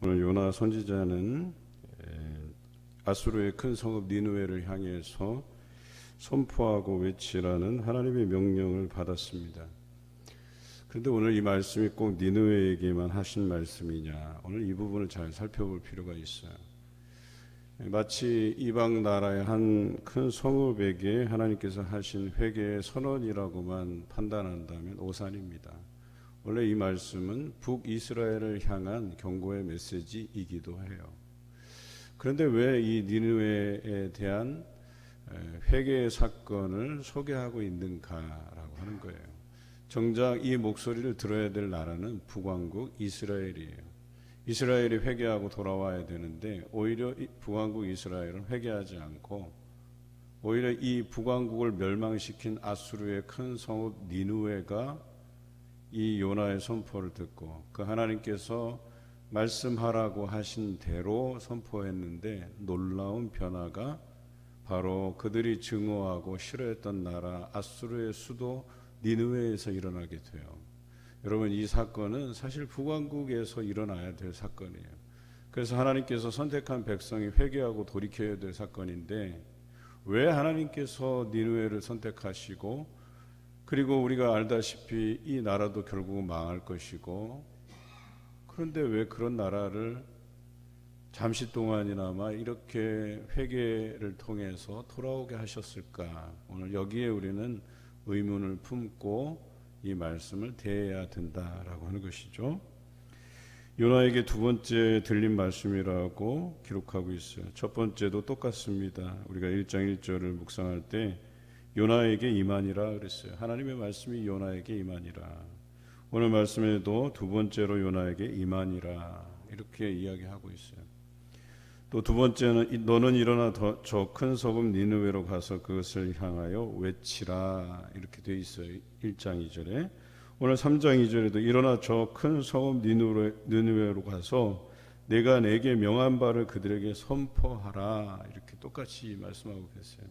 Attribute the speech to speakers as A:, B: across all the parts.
A: 오늘 요나 선지자는 아수르의 큰 성읍 니느웨를 향해서 선포하고 외치라는 하나님의 명령을 받았습니다. 그런데 오늘 이 말씀이 꼭 니느웨에게만 하신 말씀이냐? 오늘 이 부분을 잘 살펴볼 필요가 있어요. 마치 이방 나라의 한 큰 성읍에게 하나님께서 하신 회개의 선언이라고만 판단한다면 오산입니다. 원래 이 말씀은 북이스라엘을 향한 경고의 메시지이기도 해요. 그런데 왜 이 니느웨에 대한 회개의 사건을 소개하고 있는가라고 하는 거예요. 정작 이 목소리를 들어야 될 나라는 북왕국 이스라엘이에요. 이스라엘이 회개하고 돌아와야 되는데 오히려 북왕국 이스라엘은 회개하지 않고 오히려 이 북왕국을 멸망시킨 아수르의 큰 성읍 니느웨가 이 요나의 선포를 듣고 그 하나님께서 말씀하라고 하신 대로 선포했는데 놀라운 변화가 바로 그들이 증오하고 싫어했던 나라 아수르의 수도 니느웨에서 일어나게 돼요. 여러분, 이 사건은 사실 북왕국에서 일어나야 될 사건이에요. 그래서 하나님께서 선택한 백성이 회개하고 돌이켜야 될 사건인데 왜 하나님께서 니느웨를 선택하시고 그리고 우리가 알다시피 이 나라도 결국은 망할 것이고 그런데 왜 그런 나라를 잠시 동안이나마 이렇게 회개를 통해서 돌아오게 하셨을까? 오늘 여기에 우리는 의문을 품고 이 말씀을 대해야 된다라고 하는 것이죠. 요나에게 두 번째 들린 말씀이라고 기록하고 있어요. 첫 번째도 똑같습니다. 우리가 1장 1절을 묵상할 때 요나에게 임하니라 그랬어요. 하나님의 말씀이 요나에게 임하니라. 오늘 말씀에도 두 번째로 요나에게 임하니라 이렇게 이야기하고 있어요. 또 두 번째는 너는 일어나 저 큰 성읍 니느웨로 가서 그것을 향하여 외치라 이렇게 되어 있어요. 1장 2절에. 오늘 3장 2절에도 일어나 저 큰 성읍 니느웨로 가서 내가 내게 명한 바를 그들에게 선포하라 이렇게 똑같이 말씀하고 계세요.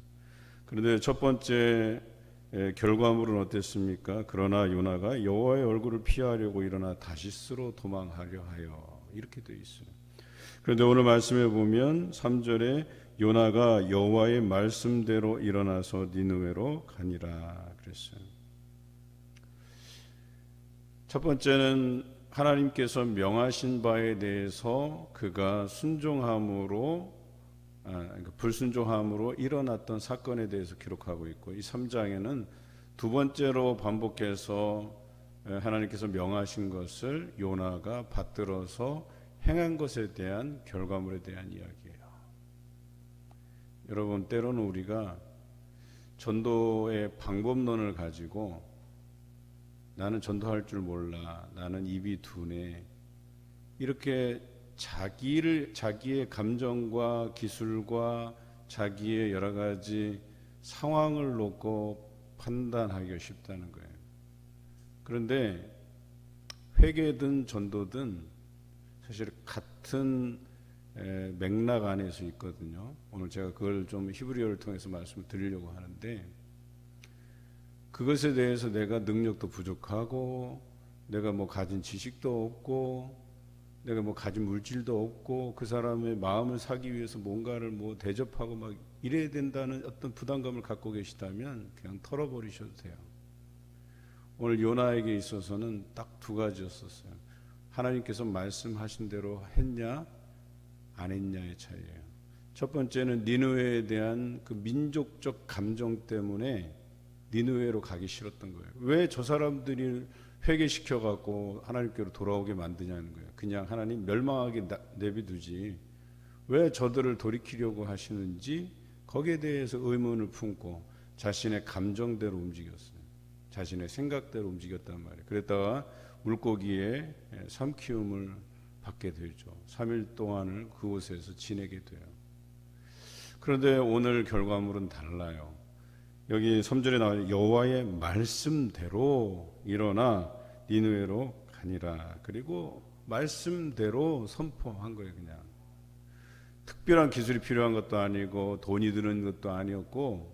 A: 그런데 첫 번째 결과물은 어땠습니까? 그러나 요나가 여호와의 얼굴을 피하려고 일어나 다시스로 도망하려 하여 이렇게 되어 있어요. 그런데 오늘 말씀에 보면 3절에 요나가 여호와의 말씀대로 일어나서 니느웨로 가니라 그랬어요. 첫 번째는 하나님께서 명하신 바에 대해서 그가 불순종함으로 일어났던 사건에 대해서 기록하고 있고 이 3장에는 두 번째로 반복해서 하나님께서 명하신 것을 요나가 받들어서 행한 것에 대한 결과물에 대한 이야기예요. 여러분, 때로는 우리가 전도의 방법론을 가지고 나는 전도할 줄 몰라, 나는 입이 둔해 이렇게 자기의 감정과 기술과 자기의 여러 가지 상황을 놓고 판단하기가 쉽다는 거예요. 그런데 회개든 전도든 사실 같은 맥락 안에서 있거든요. 오늘 제가 그걸 좀 히브리어를 통해서 말씀을 드리려고 하는데 그것에 대해서 내가 능력도 부족하고 내가 뭐 가진 지식도 없고 내가 뭐 가진 물질도 없고 그 사람의 마음을 사기 위해서 뭔가를 뭐 대접하고 막 이래야 된다는 어떤 부담감을 갖고 계시다면 그냥 털어버리셔도 돼요. 오늘 요나에게 있어서는 딱 두 가지였었어요. 하나님께서 말씀하신 대로 했냐 안 했냐의 차이예요. 첫 번째는 니느웨에 대한 그 민족적 감정 때문에 니느웨로 가기 싫었던 거예요. 왜 저 사람들이 회개시켜갖고 하나님께로 돌아오게 만드냐는 거예요. 그냥 하나님 멸망하게 내비두지 왜 저들을 돌이키려고 하시는지 거기에 대해서 의문을 품고 자신의 감정대로 움직였어요. 자신의 생각대로 움직였단 말이에요. 그랬다가 물고기의 삼키움을 받게 되죠. 3일 동안을 그곳에서 지내게 돼요. 그런데 오늘 결과물은 달라요. 여기 3절에 나와요. 여호와의 말씀대로 일어나 니느웨로 가니라. 그리고 말씀대로 선포한 거예요. 그냥 특별한 기술이 필요한 것도 아니고 돈이 드는 것도 아니었고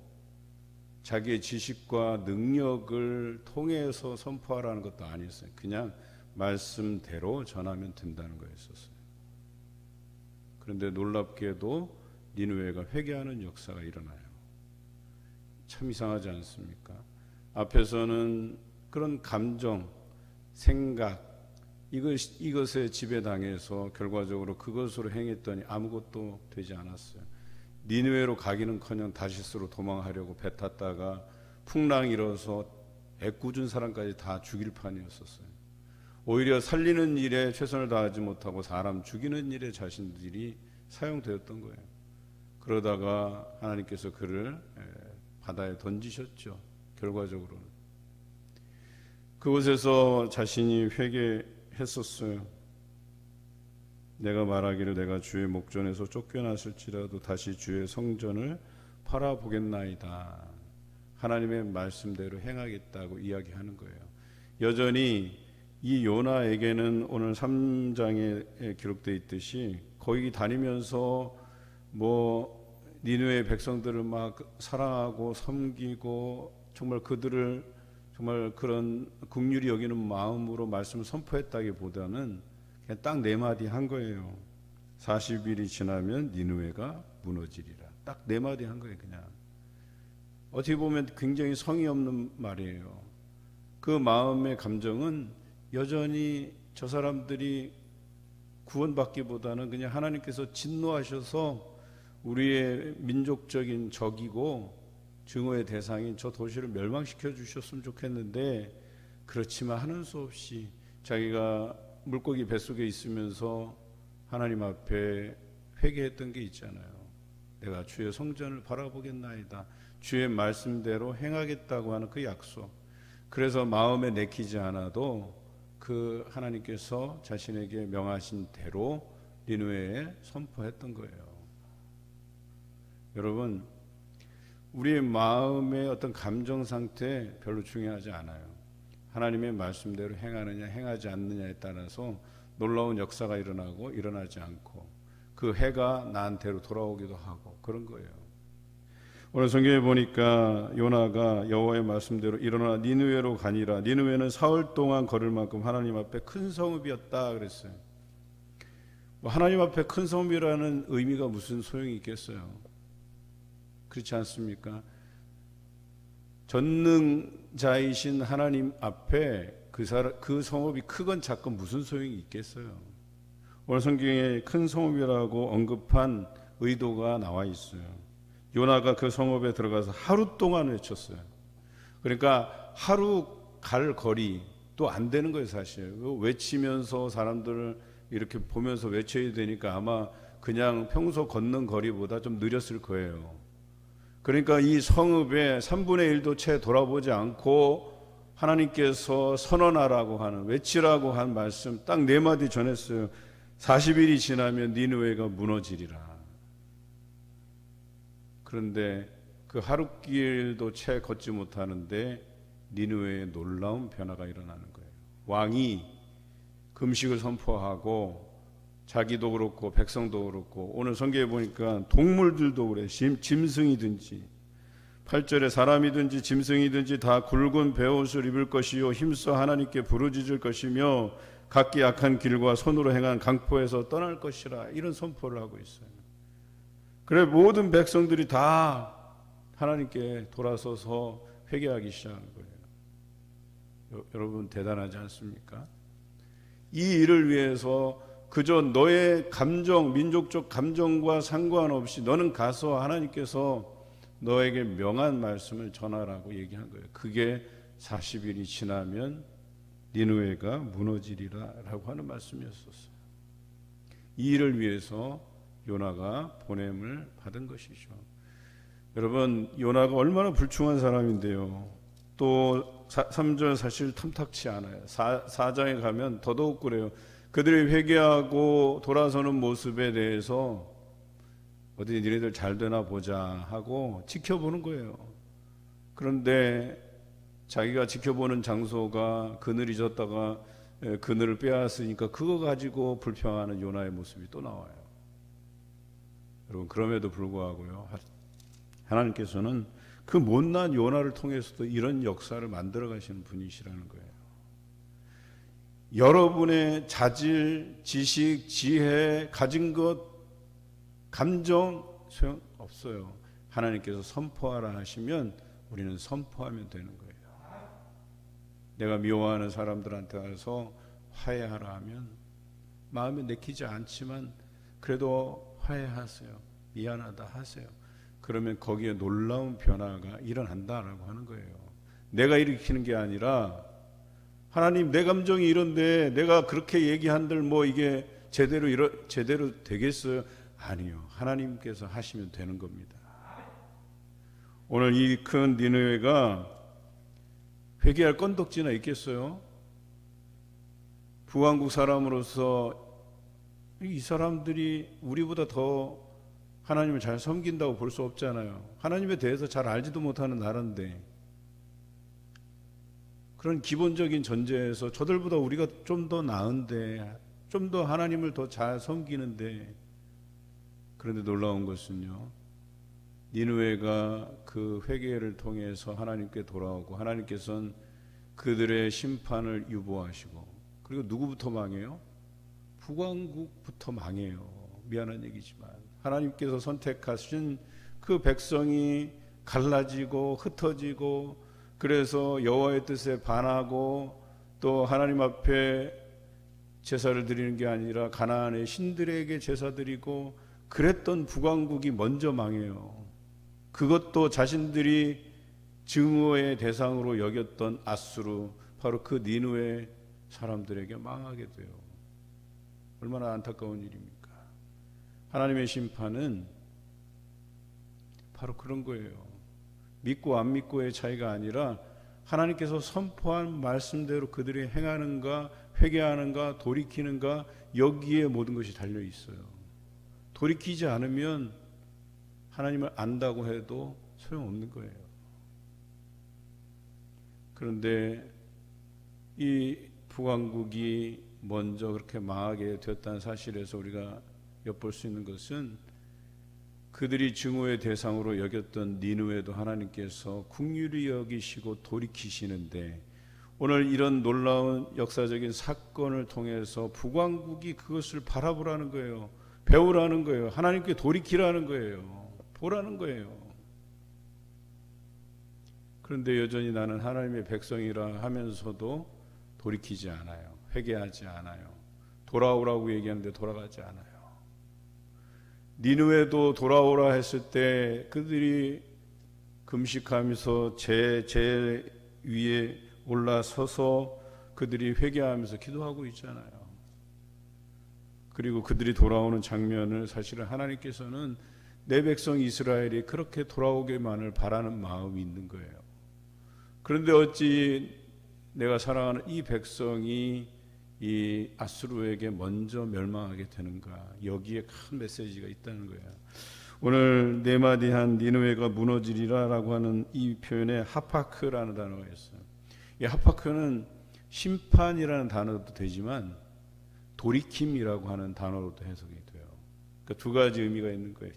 A: 자기의 지식과 능력을 통해서 선포하라는 것도 아니었어요. 그냥 말씀대로 전하면 된다는 거였었어요. 그런데 놀랍게도 니느웨가 회개하는 역사가 일어나요. 참 이상하지 않습니까? 앞에서는 그런 감정, 생각, 이것에 지배당해서 결과적으로 그것으로 행했더니 아무것도 되지 않았어요. 니느웨로 가기는커녕 다시스로 도망하려고 배 탔다가 풍랑이 일어서 애꿎은 사람까지 다 죽일 판이었었어요. 오히려 살리는 일에 최선을 다하지 못하고 사람 죽이는 일에 자신들이 사용되었던 거예요. 그러다가 하나님께서 그를 바다에 던지셨죠. 결과적으로는 그곳에서 자신이 회개했었어요. 내가 말하기를 내가 주의 목전에서 쫓겨났을지라도 다시 주의 성전을 바라보겠나이다. 하나님의 말씀대로 행하겠다고 이야기하는 거예요. 여전히 이 요나에게는 오늘 3장에 기록되어 있듯이 거기 다니면서 니느웨 백성들을 막 사랑하고 섬기고 정말 그들을 정말 그런 긍휼히 여기는 마음으로 말씀을 선포했다기보다는 그냥 딱 네 마디 한 거예요. 40일이 지나면 니느웨가 무너지리라. 딱 네 마디 한 거예요. 그냥 어떻게 보면 굉장히 성의 없는 말이에요. 그 마음의 감정은 여전히 저 사람들이 구원받기보다는 그냥 하나님께서 진노하셔서 우리의 민족적인 적이고 증오의 대상인 저 도시를 멸망시켜 주셨으면 좋겠는데 그렇지만 하는 수 없이 자기가 물고기 뱃속에 있으면서 하나님 앞에 회개했던 게 있잖아요. 내가 주의 성전을 바라보겠나이다. 주의 말씀대로 행하겠다고 하는 그 약속. 그래서 마음에 내키지 않아도 그 하나님께서 자신에게 명하신 대로 니느웨에 선포했던 거예요. 여러분, 우리의 마음의 어떤 감정 상태 별로 중요하지 않아요. 하나님의 말씀대로 행하느냐 행하지 않느냐에 따라서 놀라운 역사가 일어나고 일어나지 않고 그 해가 나한테로 돌아오기도 하고 그런 거예요. 오늘 성경에 보니까 요나가 여호와의 말씀대로 일어나 니느웨로 가니라. 니느웨는 사흘 동안 걸을 만큼 하나님 앞에 큰 성읍이었다 그랬어요. 하나님 앞에 큰 성읍이라는 의미가 무슨 소용이 있겠어요? 그렇지 않습니까? 전능자이신 하나님 앞에 그 성읍이 크건 작건 무슨 소용이 있겠어요? 오늘 성경에 큰 성읍이라고 언급한 의도가 나와 있어요. 요나가 그 성읍에 들어가서 하루 동안 외쳤어요. 그러니까 하루 갈 거리 또 안 되는 거예요. 사실 외치면서 사람들을 이렇게 보면서 외쳐야 되니까 아마 그냥 평소 걷는 거리보다 좀 느렸을 거예요. 그러니까 이 성읍에 3분의 1도 채 돌아보지 않고 하나님께서 선언하라고 하는, 외치라고 한 말씀 딱 네 마디 전했어요. 40일이 지나면 니느웨가 무너지리라. 그런데 그 하루길도 채 걷지 못하는데 니느웨에 놀라운 변화가 일어나는 거예요. 왕이 금식을 선포하고 자기도 그렇고 백성도 그렇고 오늘 성경에 보니까 동물들도 그래. 짐승이든지 8절에 사람이든지 짐승이든지 다 굵은 베옷을 입을 것이요 힘써 하나님께 부르짖을 것이며 각기 악한 길과 손으로 행한 강포에서 떠날 것이라. 이런 선포를 하고 있어요. 그래 모든 백성들이 다 하나님께 돌아서서 회개하기 시작하는 거예요. 여러분 대단하지 않습니까? 이 일을 위해서 그저 너의 감정, 민족적 감정과 상관없이 너는 가서 하나님께서 너에게 명한 말씀을 전하라고 얘기한 거예요. 그게 40일이 지나면 니느웨가 무너지리라 라고 하는 말씀이었었어요. 이 일을 위해서 요나가 보냄을 받은 것이죠. 여러분 요나가 얼마나 불충한 사람인데요. 또 3절 사실 탐탁치 않아요. 4장에 가면 더더욱 그래요. 그들이 회개하고 돌아서는 모습에 대해서 어디 니네들 잘 되나 보자 하고 지켜보는 거예요. 그런데 자기가 지켜보는 장소가 그늘이 졌다가 그늘을 빼앗으니까 그거 가지고 불평하는 요나의 모습이 또 나와요. 여러분 그럼에도 불구하고요, 하나님께서는 그 못난 요나를 통해서도 이런 역사를 만들어 가시는 분이시라는 거예요. 여러분의 자질, 지식, 지혜 가진 것 감정 소용 없어요. 하나님께서 선포하라 하시면 우리는 선포하면 되는 거예요. 내가 미워하는 사람들한테 가서 화해하라 하면 마음에 내키지 않지만 그래도 화해하세요. 미안하다 하세요. 그러면 거기에 놀라운 변화가 일어난다라고 하는 거예요. 내가 일으키는 게 아니라 하나님 내 감정이 이런데 내가 그렇게 얘기한들 뭐 이게 제대로 되겠어요? 아니요. 하나님께서 하시면 되는 겁니다. 오늘 이 큰 니느웨가 회개할 건덕지나 있겠어요? 북왕국 사람으로서 이 사람들이 우리보다 더 하나님을 잘 섬긴다고 볼 수 없잖아요. 하나님에 대해서 잘 알지도 못하는 나라인데, 그런 기본적인 전제에서 저들보다 우리가 좀 더 나은데, 좀 더 하나님을 더 잘 섬기는데, 그런데 놀라운 것은요, 니느웨가 그 회개를 통해서 하나님께 돌아오고 하나님께서는 그들의 심판을 유보하시고, 그리고 누구부터 망해요? 북왕국부터 망해요. 미안한 얘기지만 하나님께서 선택하신 그 백성이 갈라지고 흩어지고, 그래서 여호와의 뜻에 반하고 또 하나님 앞에 제사를 드리는 게 아니라 가나안의 신들에게 제사 드리고 그랬던 북왕국이 먼저 망해요. 그것도 자신들이 증오의 대상으로 여겼던 아수르, 바로 그 니느웨 사람들에게 망하게 돼요. 얼마나 안타까운 일입니까? 하나님의 심판은 바로 그런 거예요. 믿고 안 믿고의 차이가 아니라 하나님께서 선포한 말씀대로 그들이 행하는가, 회개하는가, 돌이키는가, 여기에 모든 것이 달려 있어요. 돌이키지 않으면 하나님을 안다고 해도 소용없는 거예요. 그런데 이 북왕국이 먼저 그렇게 망하게 되었다는 사실에서 우리가 엿볼 수 있는 것은, 그들이 증오의 대상으로 여겼던 니느웨도 하나님께서 긍휼히 여기시고 돌이키시는데, 오늘 이런 놀라운 역사적인 사건을 통해서 북왕국이 그것을 바라보라는 거예요. 배우라는 거예요. 하나님께 돌이키라는 거예요. 보라는 거예요. 그런데 여전히 나는 하나님의 백성이라 하면서도 돌이키지 않아요. 회개하지 않아요. 돌아오라고 얘기하는데 돌아가지 않아요. 니느웨도 돌아오라 했을 때 그들이 금식하면서 제 위에 올라서서 그들이 회개하면서 기도하고 있잖아요. 그리고 그들이 돌아오는 장면을 사실은 하나님께서는 내 백성 이스라엘이 그렇게 돌아오기만을 바라는 마음이 있는 거예요. 그런데 어찌 내가 사랑하는 이 백성이 이 아수르에게 먼저 멸망하게 되는가? 여기에 큰 메시지가 있다는 거예요. 오늘 네 마디 한 니느웨가 무너지리라라고 하는 이 표현에 하파크라는 단어가 있어요. 이 하파크는 심판이라는 단어도 되지만 돌이킴이라고 하는 단어로도 해석이 돼요. 그러니까 두 가지 의미가 있는 거예요.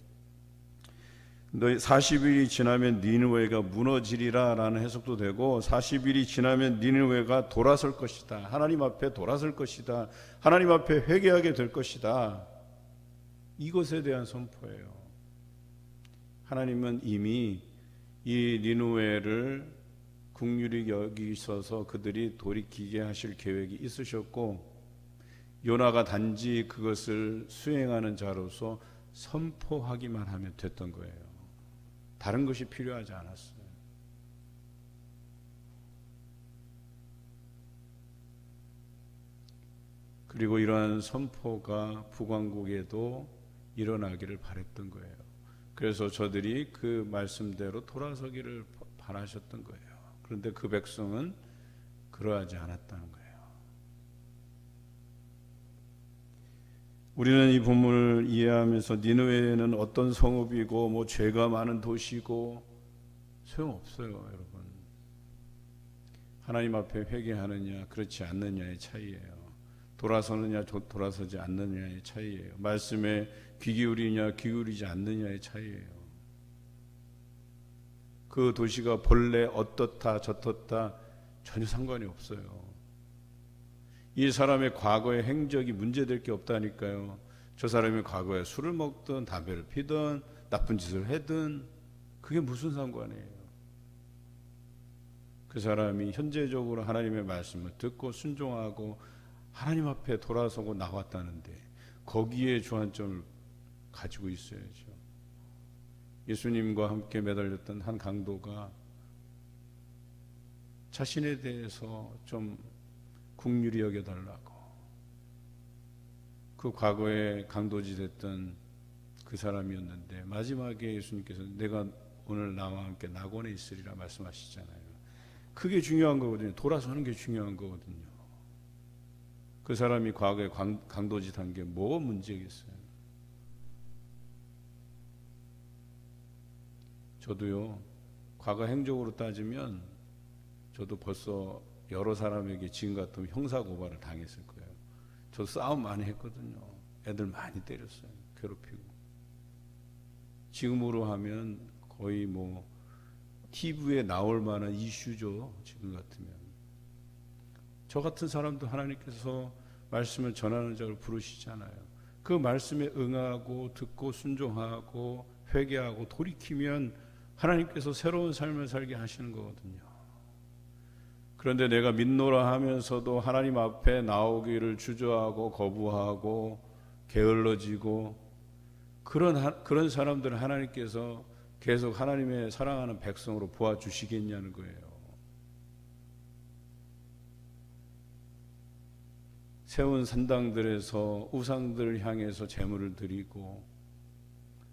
A: 40일이 지나면 니느웨가 무너지리라 라는 해석도 되고, 40일이 지나면 니느웨가 돌아설 것이다, 하나님 앞에 돌아설 것이다, 하나님 앞에 회개하게 될 것이다, 이것에 대한 선포예요. 하나님은 이미 이 니느웨를 긍휼히 여기셔서 그들이 돌이키게 하실 계획이 있으셨고, 요나가 단지 그것을 수행하는 자로서 선포하기만 하면 됐던 거예요. 다른 것이 필요하지 않았어요. 그리고 이러한 선포가 북왕국에도 일어나기를 바랬던 거예요. 그래서 저들이 그 말씀대로 돌아서기를 바라셨던 거예요. 그런데 그 백성은 그러하지 않았다는 거예요. 우리는 이 본문을 이해하면서 니느웨는 어떤 성읍이고 뭐 죄가 많은 도시고 소용없어요, 여러분. 하나님 앞에 회개하느냐 그렇지 않느냐의 차이예요. 돌아서느냐 돌아서지 않느냐의 차이예요. 말씀에 귀 기울이냐 기울이지 않느냐의 차이예요. 그 도시가 본래 어떻다 저떻다 전혀 상관이 없어요. 이 사람의 과거의 행적이 문제될 게 없다니까요. 저 사람이 과거에 술을 먹든 담배를 피든 나쁜 짓을 하든 그게 무슨 상관이에요. 그 사람이 현재적으로 하나님의 말씀을 듣고 순종하고 하나님 앞에 돌아서고 나왔다는데 거기에 주안점을 가지고 있어야죠. 예수님과 함께 매달렸던 한 강도가 자신에 대해서 좀 긍휼히 여겨달라고, 그 과거에 강도지 됐던 그 사람이었는데 마지막에 예수님께서 내가 오늘 나와 함께 낙원에 있으리라 말씀하시잖아요. 그게 중요한 거거든요. 돌아서는 게 중요한 거거든요. 그 사람이 과거에 강도짓 한 게 뭐 문제겠어요. 저도요, 과거 행적으로 따지면 저도 벌써 여러 사람에게 지금 같으면 형사고발을 당했을 거예요. 저 싸움 많이 했거든요. 애들 많이 때렸어요. 괴롭히고. 지금으로 하면 거의 뭐 TV에 나올 만한 이슈죠. 지금 같으면. 저 같은 사람도 하나님께서 말씀을 전하는 자를 부르시잖아요. 그 말씀에 응하고 듣고 순종하고 회개하고 돌이키면 하나님께서 새로운 삶을 살게 하시는 거거든요. 그런데 내가 믿노라 하면서도 하나님 앞에 나오기를 주저하고 거부하고 게을러지고 그런 사람들은 하나님께서 계속 하나님의 사랑하는 백성으로 보아주시겠냐는 거예요. 세운 산당들에서 우상들을 향해서 제물을 드리고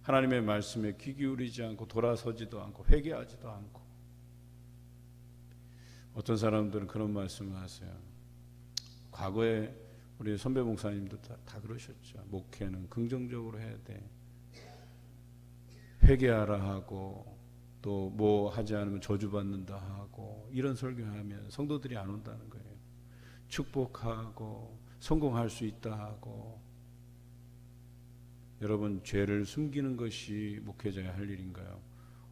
A: 하나님의 말씀에 귀 기울이지 않고 돌아서지도 않고 회개하지도 않고, 어떤 사람들은 그런 말씀을 하세요. 과거에 우리 선배 목사님도 다 그러셨죠. 목회는 긍정적으로 해야 돼. 회개하라 하고 또 뭐 하지 않으면 저주받는다 하고 이런 설교하면 성도들이 안 온다는 거예요. 축복하고 성공할 수 있다 하고. 여러분, 죄를 숨기는 것이 목회자의 할 일인가요?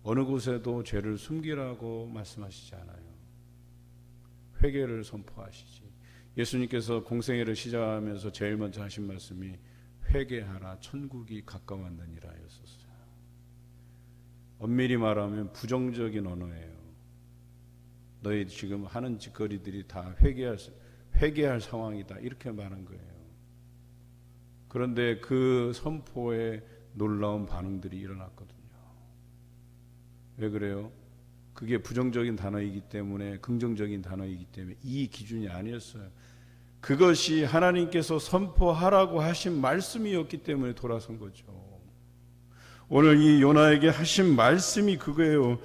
A: 어느 곳에도 죄를 숨기라고 말씀하시지 않아요. 회개를 선포하시지. 예수님께서 공생애를 시작하면서 제일 먼저 하신 말씀이 회개하라 천국이 가까웠느니라 였었어요. 엄밀히 말하면 부정적인 언어예요. 너희 지금 하는 짓거리들이 다 회개할 상황이다 이렇게 말한 거예요. 그런데 그 선포에 놀라운 반응들이 일어났거든요. 왜 그래요? 그게 부정적인 단어이기 때문에, 긍정적인 단어이기 때문에 이 기준이 아니었어요. 그것이 하나님께서 선포하라고 하신 말씀이었기 때문에 돌아선 거죠. 오늘 이 요나에게 하신 말씀이 그거예요.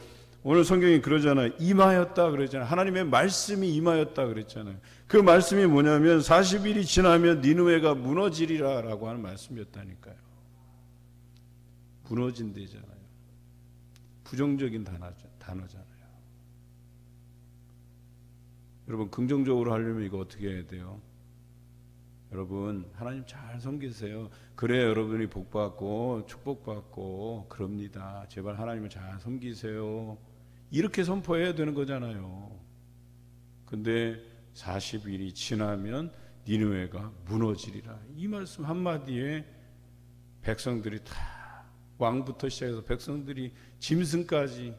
A: 오늘 성경이 그러잖아요. 임하였다 그랬잖아요. 하나님의 말씀이 임하였다 그랬잖아요. 그 말씀이 뭐냐면 40일이 지나면 니느웨가 무너지리라 라고 하는 말씀이었다니까요. 무너진대잖아요. 부정적인 단어잖아요. 여러분, 긍정적으로 하려면 이거 어떻게 해야 돼요? 여러분, 하나님 잘 섬기세요. 그래야 여러분이 복받고 축복받고 그럽니다. 제발 하나님을 잘 섬기세요. 이렇게 선포해야 되는 거잖아요. 근데 40일이 지나면 니느웨가 무너지리라. 이 말씀 한마디에 백성들이 다, 왕부터 시작해서 백성들이 짐승까지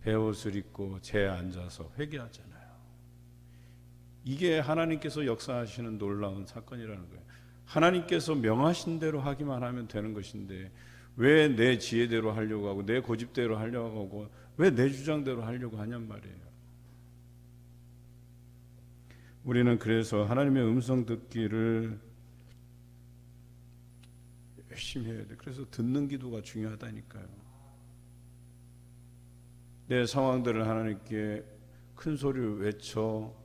A: 베옷을 입고 재에 앉아서 회개하잖아요. 이게 하나님께서 역사하시는 놀라운 사건이라는 거예요. 하나님께서 명하신 대로 하기만 하면 되는 것인데 왜 내 지혜대로 하려고 하고 내 고집대로 하려고 하고 왜 내 주장대로 하려고 하냔 말이에요. 우리는 그래서 하나님의 음성 듣기를 열심히 해야 돼요. 그래서 듣는 기도가 중요하다니까요. 내 상황들을 하나님께 큰 소리를 외쳐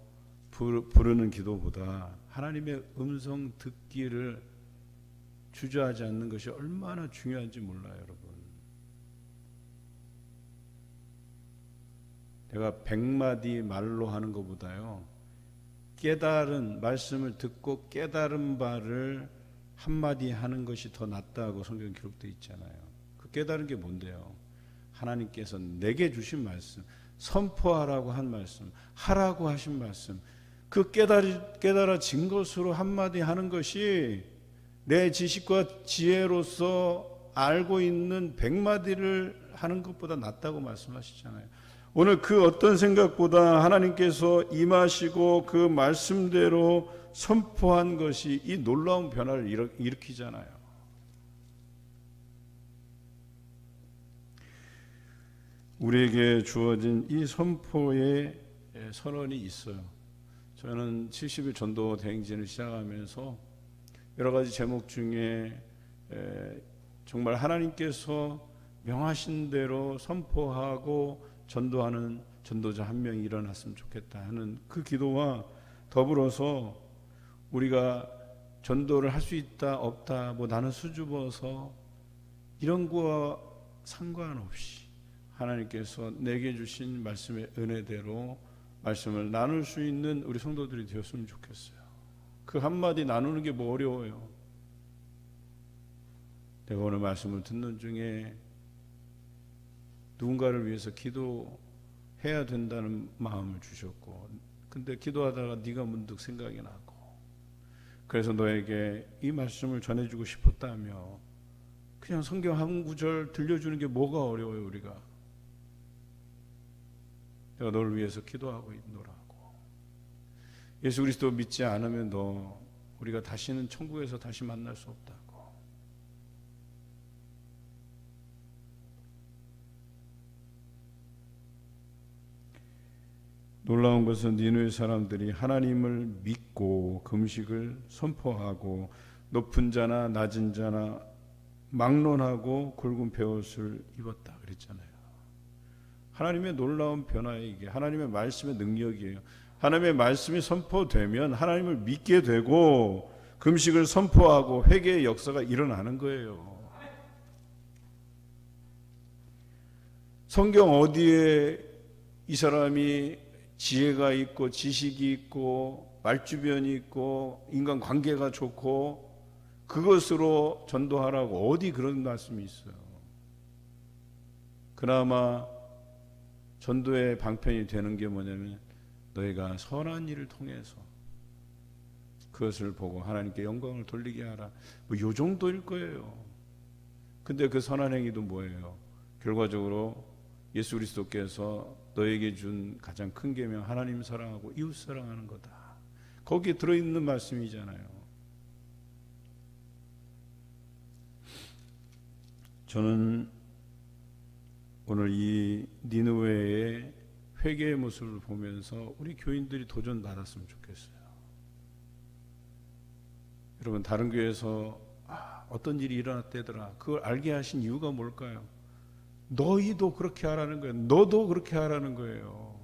A: 부르는 기도보다 하나님의 음성 듣기를 주저하지 않는 것이 얼마나 중요한지 몰라요, 여러분. 내가 100마디 말로 하는 것보다요, 깨달은 말씀을 듣고 깨달은 바를 한마디 하는 것이 더 낫다고 성경 기록되어 있잖아요. 그 깨달은 게 뭔데요? 하나님께서 내게 주신 말씀, 선포하라고 한 말씀, 하라고 하신 말씀, 그 깨달아진 것으로 한마디 하는 것이 내 지식과 지혜로서 알고 있는 100마디를 하는 것보다 낫다고 말씀하시잖아요. 오늘 그 어떤 생각보다 하나님께서 임하시고 그 말씀대로 선포한 것이 이 놀라운 변화를 일으키잖아요. 우리에게 주어진 이 선포의 선언이 있어요. 저는 70일 전도 대행진을 시작하면서 여러 가지 제목 중에 정말 하나님께서 명하신 대로 선포하고 전도하는 전도자 한 명이 일어났으면 좋겠다 하는 그 기도와 더불어서 우리가 전도를 할 수 있다 없다 뭐 나는 수줍어서 이런 거와 상관없이 하나님께서 내게 주신 말씀의 은혜대로 말씀을 나눌 수 있는 우리 성도들이 되었으면 좋겠어요. 그 한마디 나누는 게 뭐 어려워요. 내가 오늘 말씀을 듣는 중에 누군가를 위해서 기도해야 된다는 마음을 주셨고, 근데 기도하다가 네가 문득 생각이 나고, 그래서 너에게 이 말씀을 전해주고 싶었다며 그냥 성경 한 구절 들려주는 게 뭐가 어려워요. 우리가 내가 너를 위해서 기도하고 있노라고. 예수 그리스도 믿지 않으면 너 우리가 다시는 천국에서 다시 만날 수 없다고. 놀라운 것은 니느웨 사람들이 하나님을 믿고 금식을 선포하고 높은 자나 낮은 자나 막론하고 굵은 베옷을 입었다 그랬잖아요. 하나님의 놀라운 변화에 이게 하나님의 말씀의 능력이에요. 하나님의 말씀이 선포되면 하나님을 믿게 되고 금식을 선포하고 회개의 역사가 일어나는 거예요. 성경 어디에 이 사람이 지혜가 있고 지식이 있고 말주변이 있고 인간관계가 좋고 그것으로 전도하라고 어디 그런 말씀이 있어요. 그나마 전도의 방편이 되는 게 뭐냐면 너희가 선한 일을 통해서 그것을 보고 하나님께 영광을 돌리게 하라. 뭐 요 정도일 거예요. 근데 그 선한 행위도 뭐예요? 결과적으로 예수 그리스도께서 너에게 준 가장 큰 계명 하나님 사랑하고 이웃 사랑하는 거다. 거기에 들어있는 말씀이잖아요. 저는 오늘 이 니느웨의 회개의 모습을 보면서 우리 교인들이 도전 받았으면 좋겠어요. 여러분 다른 교회에서 어떤 일이 일어났대더라. 그걸 알게 하신 이유가 뭘까요? 너희도 그렇게 하라는 거예요. 너도 그렇게 하라는 거예요.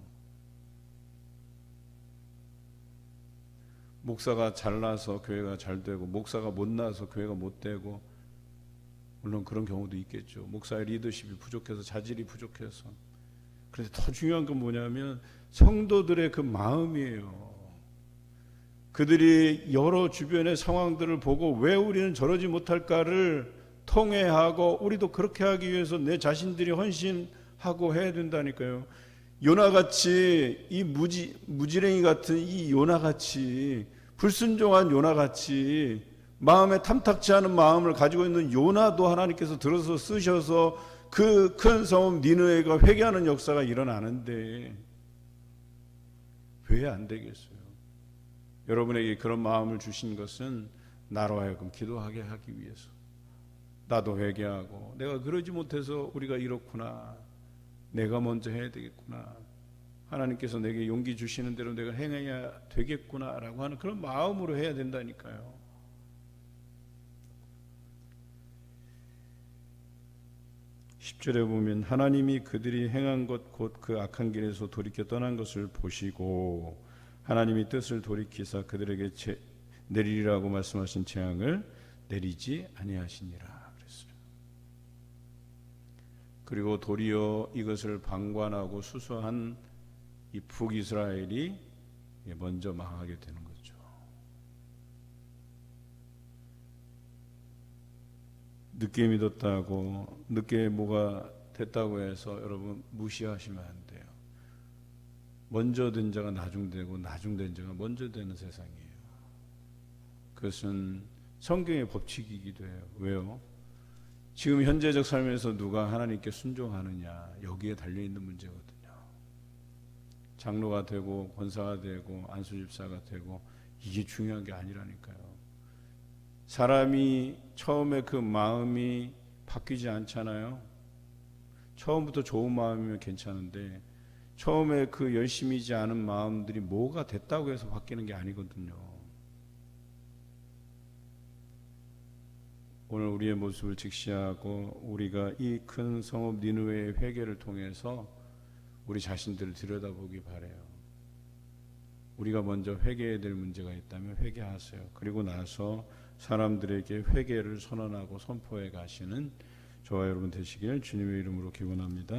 A: 목사가 잘나서 교회가 잘 되고 목사가 못나서 교회가 못 되고 물론 그런 경우도 있겠죠. 목사의 리더십이 부족해서 자질이 부족해서. 그래서 더 중요한 건 뭐냐면 성도들의 그 마음이에요. 그들이 여러 주변의 상황들을 보고 왜 우리는 저러지 못할까를 통회하고 우리도 그렇게 하기 위해서 내 자신들이 헌신하고 해야 된다니까요. 요나같이 이 무지랭이 같은 이 요나같이 불순종한 요나같이 마음에 탐탁지 않은 마음을 가지고 있는 요나도 하나님께서 들어서 쓰셔서 그 큰 성읍 니느웨가 회개하는 역사가 일어나는데 왜 안 되겠어요? 여러분에게 그런 마음을 주신 것은 나로 하여금 기도하게 하기 위해서. 나도 회개하고 내가 그러지 못해서 우리가 이렇구나. 내가 먼저 해야 되겠구나. 하나님께서 내게 용기 주시는 대로 내가 행해야 되겠구나라고 하는 그런 마음으로 해야 된다니까요. (10절에) 보면 하나님이 그들이 행한 것 곧 그 악한 길에서 돌이켜 떠난 것을 보시고 하나님이 뜻을 돌이키사 그들에게 내리리라고 말씀하신 재앙을 내리지 아니하시니라. 그리고 도리어 이것을 방관하고 수수한 이 북이스라엘이 먼저 망하게 되는 거죠. 늦게 믿었다고 늦게 뭐가 됐다고 해서 여러분 무시하시면 안 돼요. 먼저 된 자가 나중되고 나중된 자가 먼저 되는 세상이에요. 그것은 성경의 법칙이기도 해요. 왜요? 지금 현재적 삶에서 누가 하나님께 순종하느냐, 여기에 달려있는 문제거든요. 장로가 되고 권사가 되고 안수집사가 되고 이게 중요한 게 아니라니까요. 사람이 처음에 그 마음이 바뀌지 않잖아요. 처음부터 좋은 마음이면 괜찮은데 처음에 그 열심이지 않은 마음들이 뭐가 됐다고 해서 바뀌는 게 아니거든요. 오늘 우리의 모습을 직시하고 우리가 이 큰 성읍 니느웨의 회개를 통해서 우리 자신들을 들여다보기 바라요. 우리가 먼저 회개해야 될 문제가 있다면 회개하세요. 그리고 나서 사람들에게 회개를 선언하고 선포해 가시는 저와 여러분 되시길 주님의 이름으로 기원합니다.